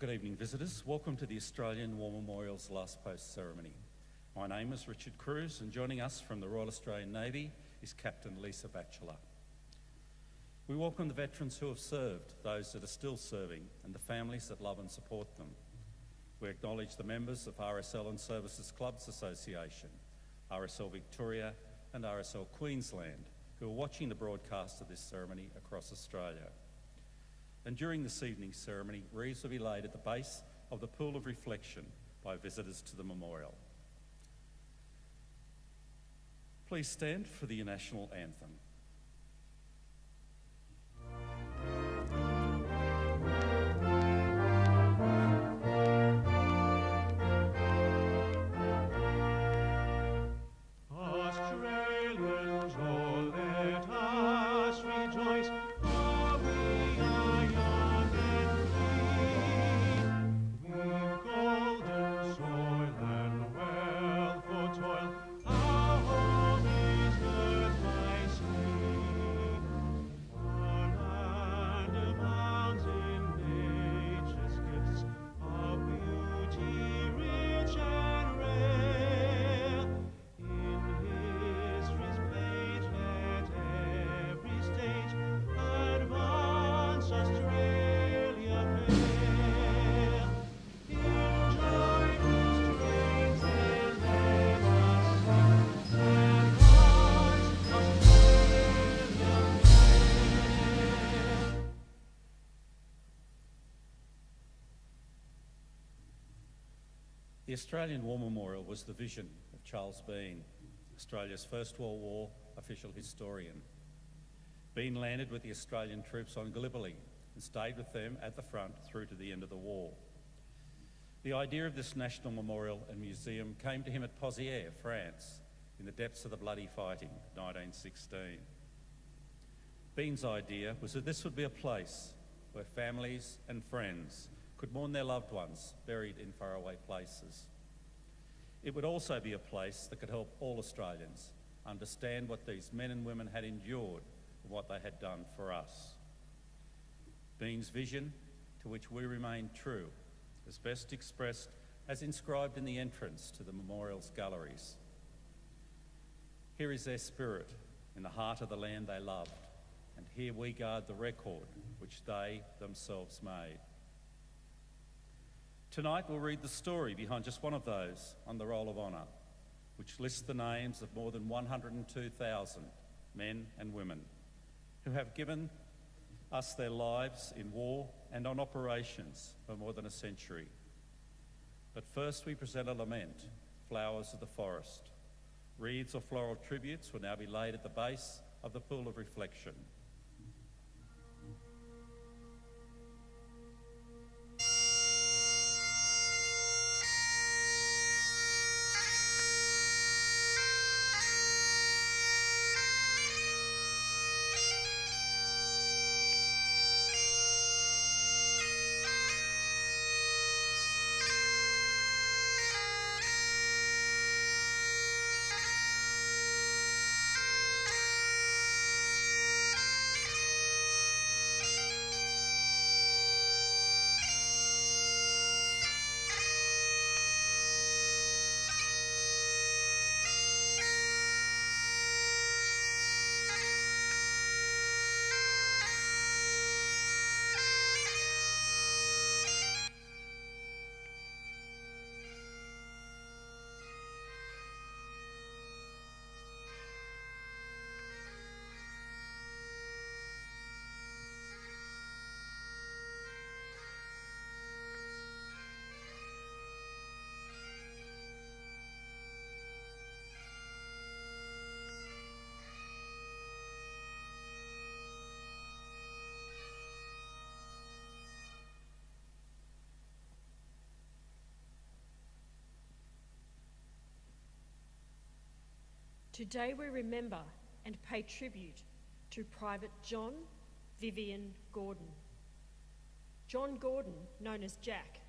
Good evening, visitors. Welcome to the Australian War Memorial's Last Post ceremony. My name is Richard Cruz, and joining us from the Royal Australian Navy is Captain Lisa Batchelor. We welcome the veterans who have served, those that are still serving, and the families that love and support them. We acknowledge the members of RSL and Services Clubs Association, RSL Victoria and RSL Queensland, who are watching the broadcast of this ceremony across Australia. And during this evening's ceremony, wreaths will be laid at the base of the Pool of Reflection by visitors to the memorial. Please stand for the national anthem. The Australian War Memorial was the vision of Charles Bean, Australia's First World War official historian. Bean landed with the Australian troops on Gallipoli and stayed with them at the front through to the end of the war. The idea of this national memorial and museum came to him at Pozières, France, in the depths of the bloody fighting, 1916. Bean's idea was that this would be a place where families and friends could mourn their loved ones buried in faraway places. It would also be a place that could help all Australians understand what these men and women had endured and what they had done for us. Bean's vision, to which we remain true, is best expressed as inscribed in the entrance to the memorial's galleries. Here is their spirit in the heart of the land they loved, and here we guard the record which they themselves made. Tonight we'll read the story behind just one of those on the Roll of Honour, which lists the names of more than 102,000 men and women who have given us their lives in war and on operations for more than a century. But first we present a lament, Flowers of the Forest. Wreaths or floral tributes will now be laid at the base of the Pool of Reflection. Today we remember and pay tribute to Private John Vivian Gordon. John Gordon, known as Jack,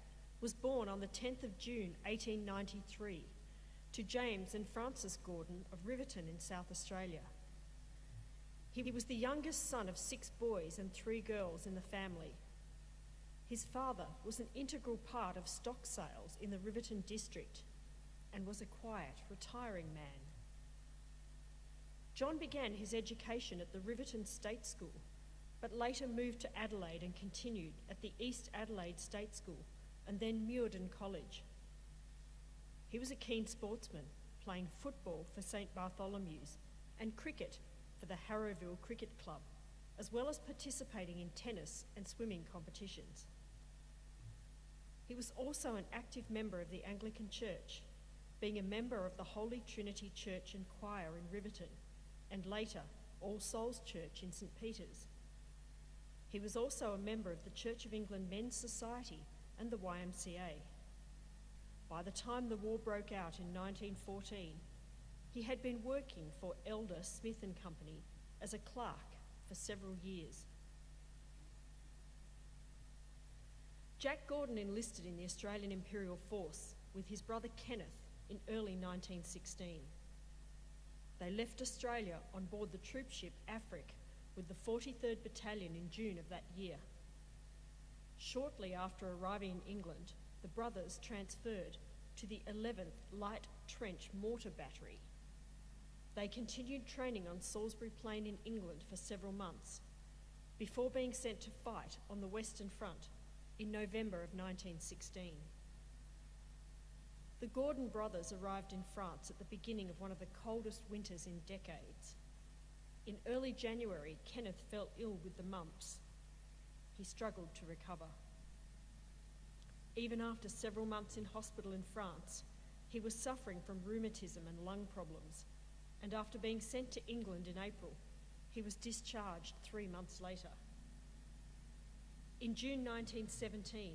was born on the 10th of June 1893 to James and Frances Gordon of Riverton in South Australia. He was the youngest son of 6 boys and 3 girls in the family. His father was an integral part of stock sales in the Riverton district and was a quiet, retiring man. John began his education at the Riverton State School, but later moved to Adelaide and continued at the East Adelaide State School and then Muirden College. He was a keen sportsman, playing football for St Bartholomew's and cricket for the Harrowville Cricket Club, as well as participating in tennis and swimming competitions. He was also an active member of the Anglican Church, being a member of the Holy Trinity Church and Choir in Riverton, and later All Souls Church in St Peter's. He was also a member of the Church of England Men's Society and the YMCA. By the time the war broke out in 1914, he had been working for Elder Smith and Company as a clerk for several years. Jack Gordon enlisted in the Australian Imperial Force with his brother Kenneth in early 1916. They left Australia on board the troop ship Afric with the 43rd Battalion in June of that year. Shortly after arriving in England, the brothers transferred to the 11th Light Trench Mortar Battery. They continued training on Salisbury Plain in England for several months before being sent to fight on the Western Front in November of 1916. The Gordon brothers arrived in France at the beginning of one of the coldest winters in decades. In early January, Kenneth fell ill with the mumps. He struggled to recover. Even after several months in hospital in France, he was suffering from rheumatism and lung problems, and after being sent to England in April, he was discharged 3 months later. In June 1917,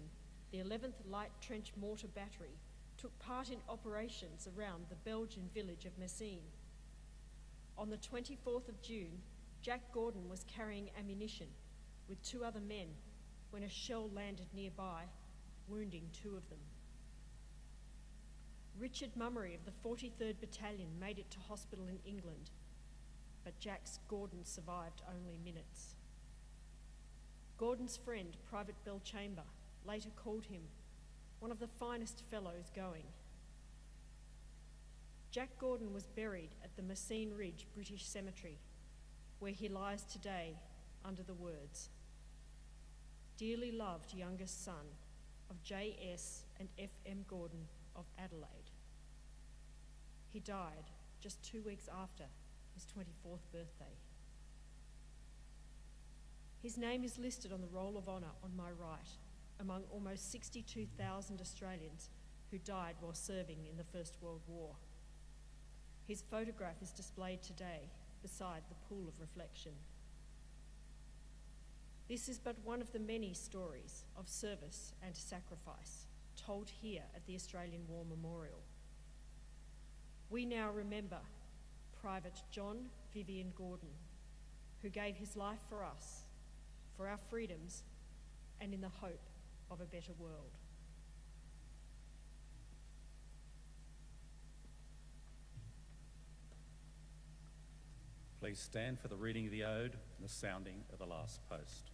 the 11th Light Trench Mortar Battery took part in operations around the Belgian village of Messines. On the 24th of June, Jack Gordon was carrying ammunition with 2 other men when a shell landed nearby, wounding 2 of them. Richard Mummery of the 43rd Battalion made it to hospital in England, but Jack's Gordon survived only minutes. Gordon's friend, Private Bell Chamber, later called him one of the finest fellows going. Jack Gordon was buried at the Messines Ridge British Cemetery, where he lies today under the words, "Dearly loved youngest son of J.S. and F.M. Gordon of Adelaide." He died just 2 weeks after his 24th birthday. His name is listed on the Roll of Honour on my right, among almost 62,000 Australians who died while serving in the First World War. His photograph is displayed today beside the pool of reflection. This is but one of the many stories of service and sacrifice told here at the Australian War Memorial. We now remember Private John Vivian Gordon, who gave his life for us, for our freedoms, and in the hope of a better world. Please stand for the reading of the ode and the sounding of the last post.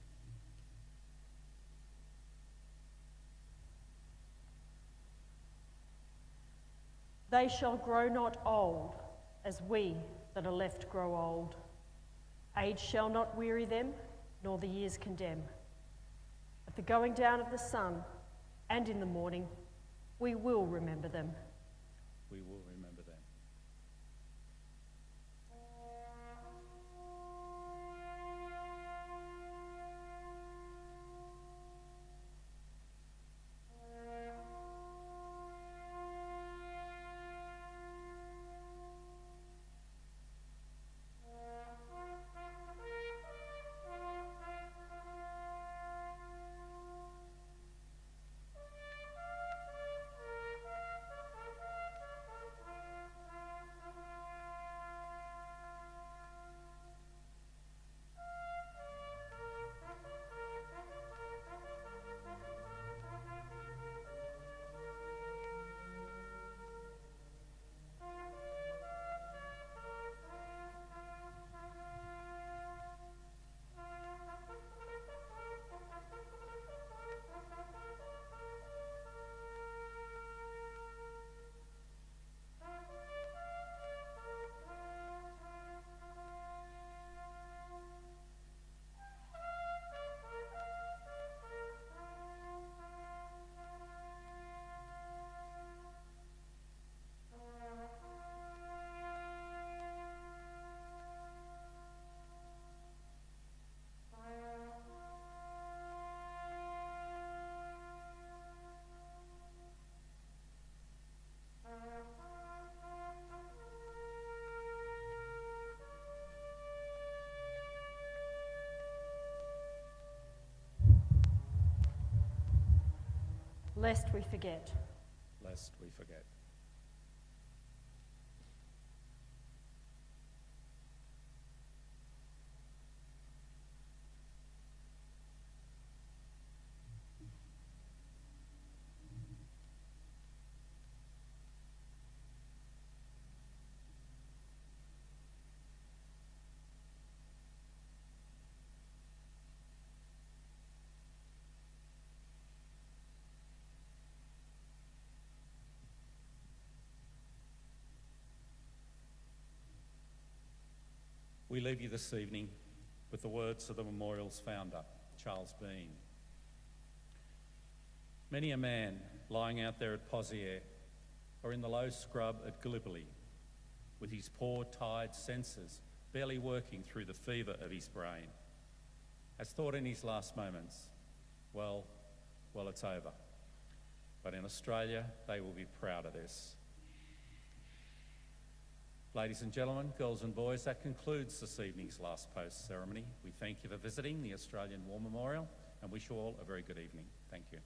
They shall grow not old, as we that are left grow old. Age shall not weary them, nor the years condemn. At the going down of the sun, and in the morning, we will remember them. We will remember them. lest we forget. lest we forget. We leave you this evening with the words of the memorial's founder, Charles Bean. Many a man lying out there at Pozières or in the low scrub at Gallipoli, with his poor, tired senses barely working through the fever of his brain, has thought in his last moments, well, it's over. But in Australia, they will be proud of this. Ladies and gentlemen, girls and boys, that concludes this evening's last post ceremony. We thank you for visiting the Australian War Memorial and wish you all a very good evening. Thank you.